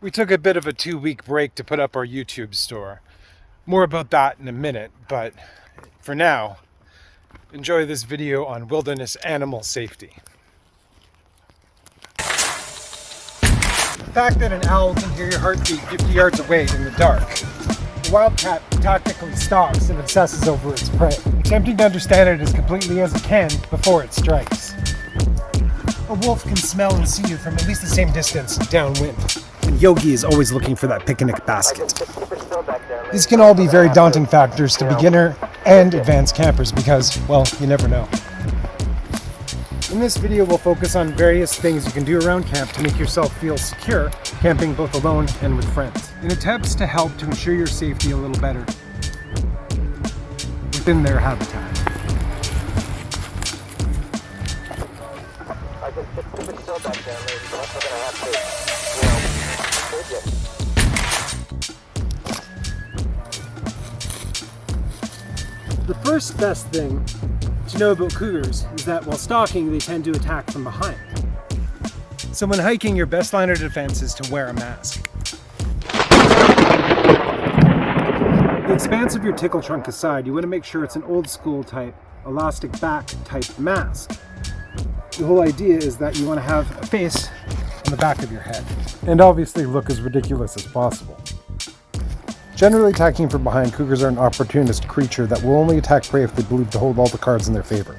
We took a bit of a 2-week break to put up our YouTube store. More about that in a minute, but for now, enjoy this video on wilderness animal safety. The fact that an owl can hear your heartbeat 50 yards away in the dark. The wildcat tactically stalks and obsesses over its prey, attempting to understand it as completely as it can before it strikes. A wolf can smell and see you from at least the same distance downwind. And Yogi is always looking for that picnic basket. These can all be very daunting factors to beginner and advanced campers because, well, you never know. In this video, we'll focus on various things you can do around camp to make yourself feel secure, camping both alone and with friends, in attempts to help to ensure your safety a little better within their habitat. The first best thing to know about cougars is that while stalking, they tend to attack from behind. So when hiking, your best line of defense is to wear a mask. The expanse of your tickle trunk aside, you want to make sure it's an old school type, elastic back type mask. The whole idea is that you want to have a face on the back of your head, and obviously look as ridiculous as possible. Generally attacking from behind, cougars are an opportunist creature that will only attack prey if they believe to hold all the cards in their favor.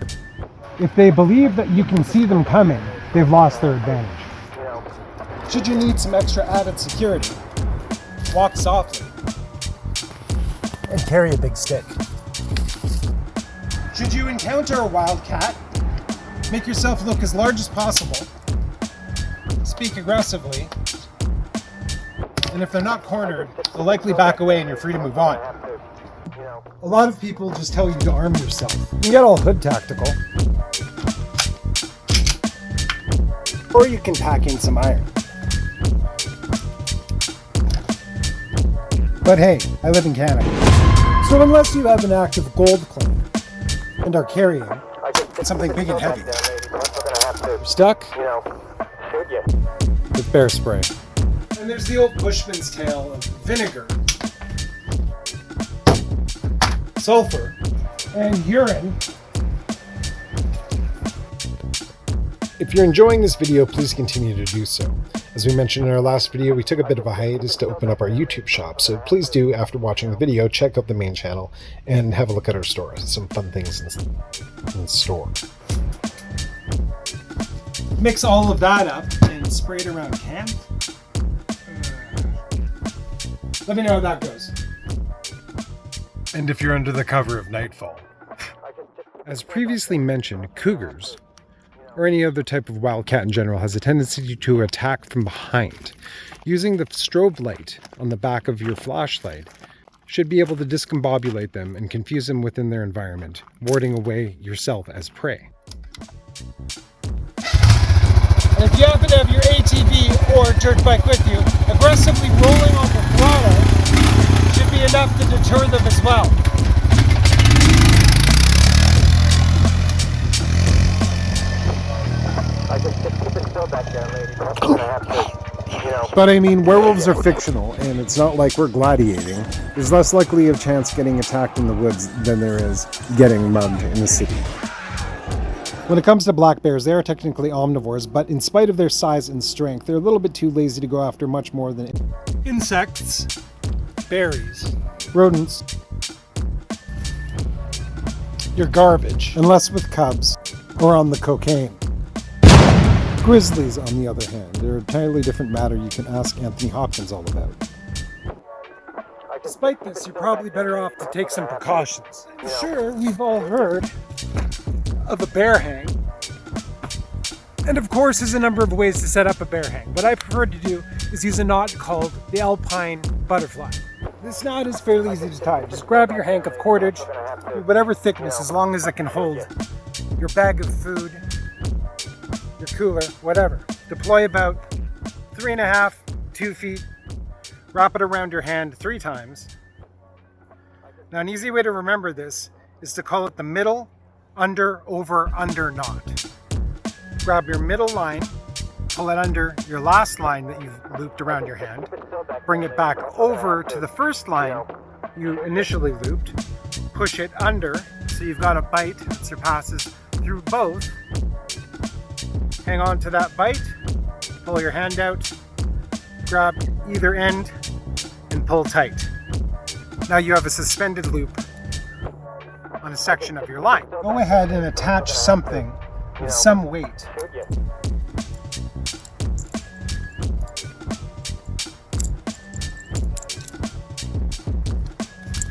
If they believe that you can see them coming, they've lost their advantage. Should you need some extra added security, walk softly and carry a big stick. Should you encounter a wildcat, make yourself look as large as possible, speak aggressively, and if they're not cornered, they'll likely back away and you're free to move on. A lot of people just tell you to arm yourself. You can get all hood tactical. Or you can pack in some iron. But hey, I live in Canada. So unless you have an active gold claim and are carrying something big and heavy, you're stuck with bear spray. And there's the old bushman's tale of vinegar, sulfur, and urine. If you're enjoying this video, please continue to do so. As we mentioned in our last video, we took a bit of a hiatus to open up our YouTube shop, so please do, after watching the video, check out the main channel and have a look at our store. Some fun things in the store. Mix all of that up and spray it around camp. Let me know how that goes. And if you're under the cover of nightfall. As previously mentioned, cougars, or any other type of wildcat in general, has a tendency to attack from behind. Using the strobe light on the back of your flashlight should be able to discombobulate them and confuse them within their environment, warding away yourself as prey. And if you happen to have your ATV or dirt bike with you, aggressively rolling on the throttle should be enough to deter them as well. But I mean, werewolves are fictional, and it's not like we're gladiating. There's less likely of chance getting attacked in the woods than there is getting mugged in the city. When it comes to black bears, they are technically omnivores, but in spite of their size and strength, they're a little bit too lazy to go after much more than insects, berries, rodents, your garbage, unless with cubs or on the cocaine. Grizzlies, on the other hand, they're an entirely different matter you can ask Anthony Hopkins all about. Despite this, you're probably better off to take some precautions. Sure, we've all heard of a bear hang. And of course, there's a number of ways to set up a bear hang. What I prefer to do is use a knot called the alpine butterfly. This knot is fairly easy to tie. Just grab your hank of cordage, whatever thickness, as long as it can hold your bag of food, your cooler, whatever. Deploy about 3.5, 2 feet. Wrap it around your hand 3 times. Now, an easy way to remember this is to call it the middle, under, over, under knot. Grab your middle line, pull it under your last line that you've looped around your hand, bring it back over to the first line you initially looped, push it under so you've got a bite that surpasses through both. Hang on to that bite, pull your hand out, grab either end and pull tight. Now you have a suspended loop on a section of your line. Go ahead and attach something with some weight.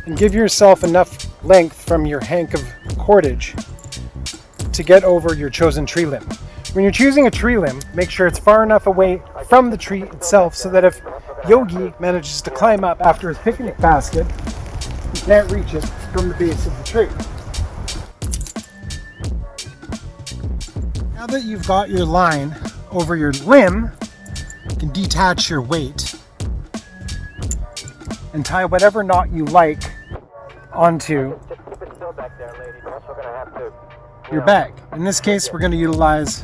And give yourself enough length from your hank of cordage to get over your chosen tree limb. When you're choosing a tree limb, make sure it's far enough away from the tree itself so that if Yogi manages to climb up after his picnic basket, he can't reach it from the base of the tree. Now that you've got your line over your limb, you can detach your weight and tie whatever knot you like onto your bag. In this case, we're going to utilize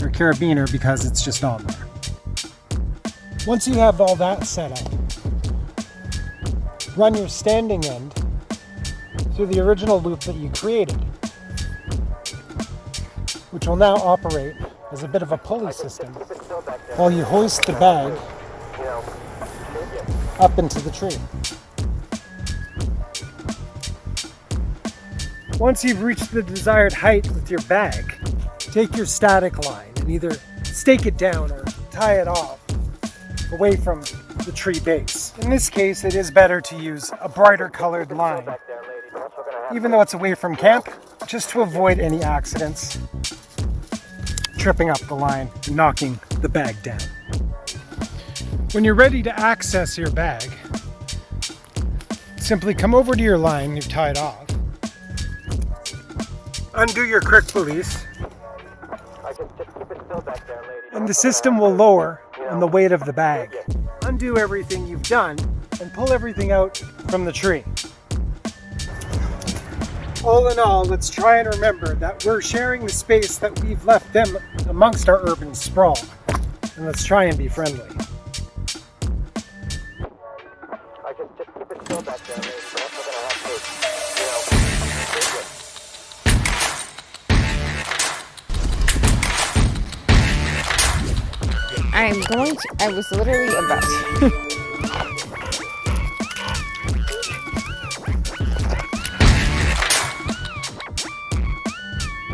your carabiner because it's just on there. Once you have all that set up, run your standing end through the original loop that you created, which will now operate as a bit of a pulley system while you hoist the bag up into the tree. Once you've reached the desired height with your bag, take your static line and either stake it down or tie it off away from the tree base. In this case, it is better to use a brighter colored line, even though it's away from camp, just to avoid any accidents, tripping up the line and knocking the bag down. When you're ready to access your bag, simply come over to your line you've tied off, undo your crick release, and the system will lower on the weight of the bag. Undo everything you've done and pull everything out from the tree. All in all, let's try and remember that we're sharing the space that we've left them amongst our urban sprawl. And let's try and be friendly. I was literally about to.